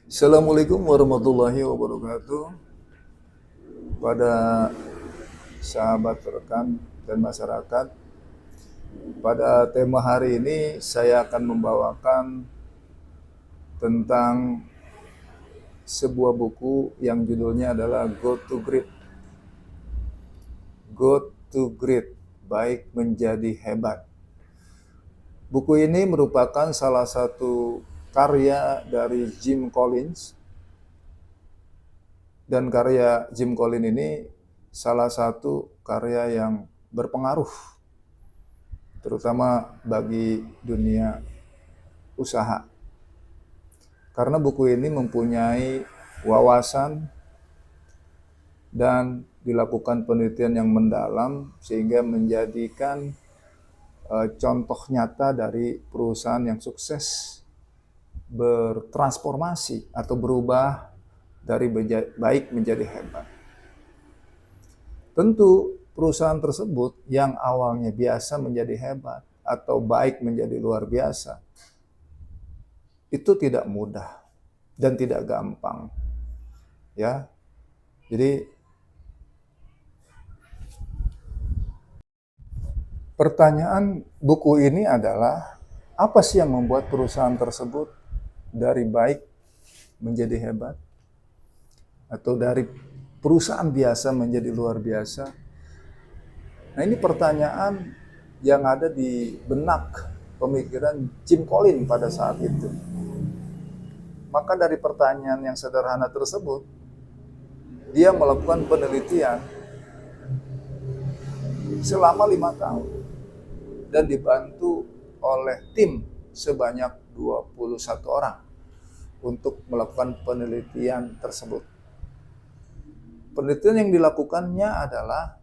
Assalamualaikum warahmatullahi wabarakatuh. Pada sahabat rekan dan masyarakat, pada tema hari ini saya akan membawakan tentang sebuah buku yang judulnya adalah God to Great, baik menjadi hebat. Buku ini merupakan salah satu karya dari Jim Collins, dan karya Jim Collins ini salah satu karya yang berpengaruh terutama bagi dunia usaha. Karena buku ini mempunyai wawasan dan dilakukan penelitian yang mendalam sehingga menjadikan contoh nyata dari perusahaan yang sukses bertransformasi atau berubah dari baik menjadi hebat. Tentu perusahaan tersebut yang awalnya biasa menjadi hebat atau baik menjadi luar biasa itu tidak mudah dan tidak gampang. Ya. Jadi pertanyaan buku ini adalah apa sih yang membuat perusahaan tersebut dari baik menjadi hebat atau dari perusahaan biasa menjadi luar biasa? Nah, ini pertanyaan yang ada di benak pemikiran Jim Collins pada saat itu. Maka dari pertanyaan yang sederhana tersebut, dia melakukan penelitian selama 5 tahun dan dibantu oleh tim sebanyak 21 orang untuk melakukan penelitian tersebut. Penelitian yang dilakukannya adalah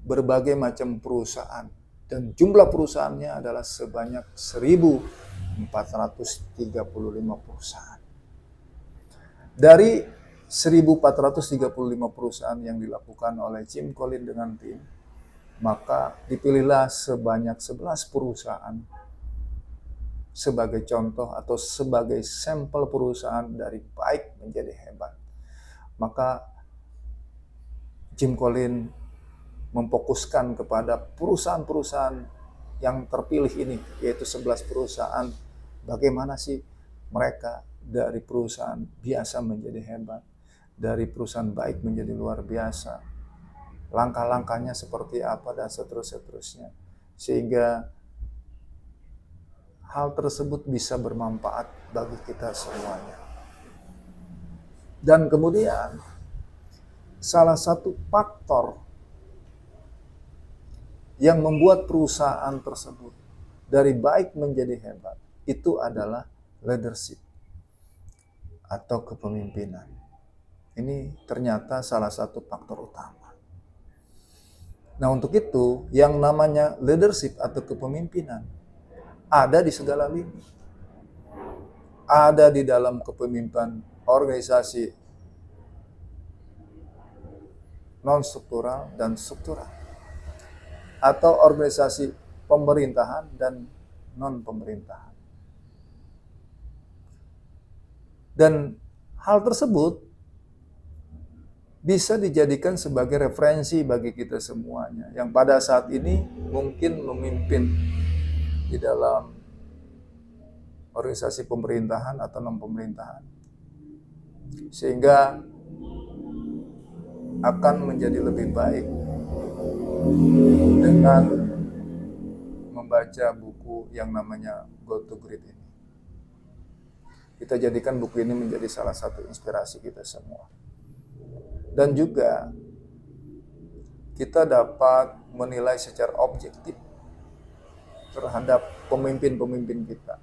berbagai macam perusahaan dan jumlah perusahaannya adalah sebanyak 1.435 perusahaan. Dari 1.435 perusahaan yang dilakukan oleh Jim Collins dengan tim, maka dipilihlah sebanyak 11 perusahaan sebagai contoh atau sebagai sampel perusahaan dari baik menjadi hebat. Maka Jim Collins memfokuskan kepada perusahaan-perusahaan yang terpilih ini, yaitu 11 perusahaan. Bagaimana sih mereka dari perusahaan biasa menjadi hebat, dari perusahaan baik menjadi luar biasa, langkah-langkahnya seperti apa, dan seterusnya. Sehingga hal tersebut bisa bermanfaat bagi kita semuanya. Dan kemudian salah satu faktor yang membuat perusahaan tersebut dari baik menjadi hebat itu adalah leadership atau kepemimpinan. Ini ternyata salah satu faktor utama. Nah, untuk itu yang namanya leadership atau kepemimpinan ada di segala lini. Ada di dalam kepemimpinan organisasi non-struktural dan struktural, atau organisasi pemerintahan dan non-pemerintahan. Dan hal tersebut bisa dijadikan sebagai referensi bagi kita semuanya yang pada saat ini mungkin memimpin di dalam organisasi pemerintahan atau non-pemerintahan, sehingga akan menjadi lebih baik dengan membaca buku yang namanya God to Great ini. Kita jadikan buku ini menjadi salah satu inspirasi kita semua. Dan juga kita dapat menilai secara objektif terhadap pemimpin-pemimpin kita.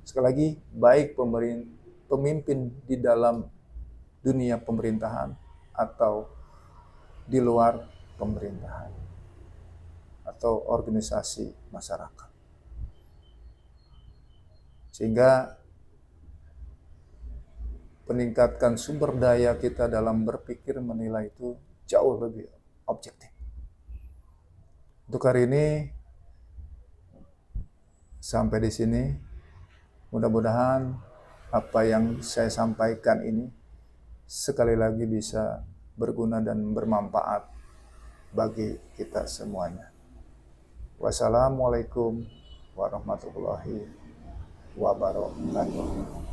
Sekali lagi, baik pemimpin di dalam dunia pemerintahan atau di luar pemerintahan atau organisasi masyarakat. Sehingga meningkatkan sumber daya kita dalam berpikir menilai itu jauh lebih objektif. Untuk hari ini sampai di sini. Mudah-mudahan apa yang saya sampaikan ini sekali lagi bisa berguna dan bermanfaat bagi kita semuanya. Wassalamualaikum warahmatullahi wabarakatuh.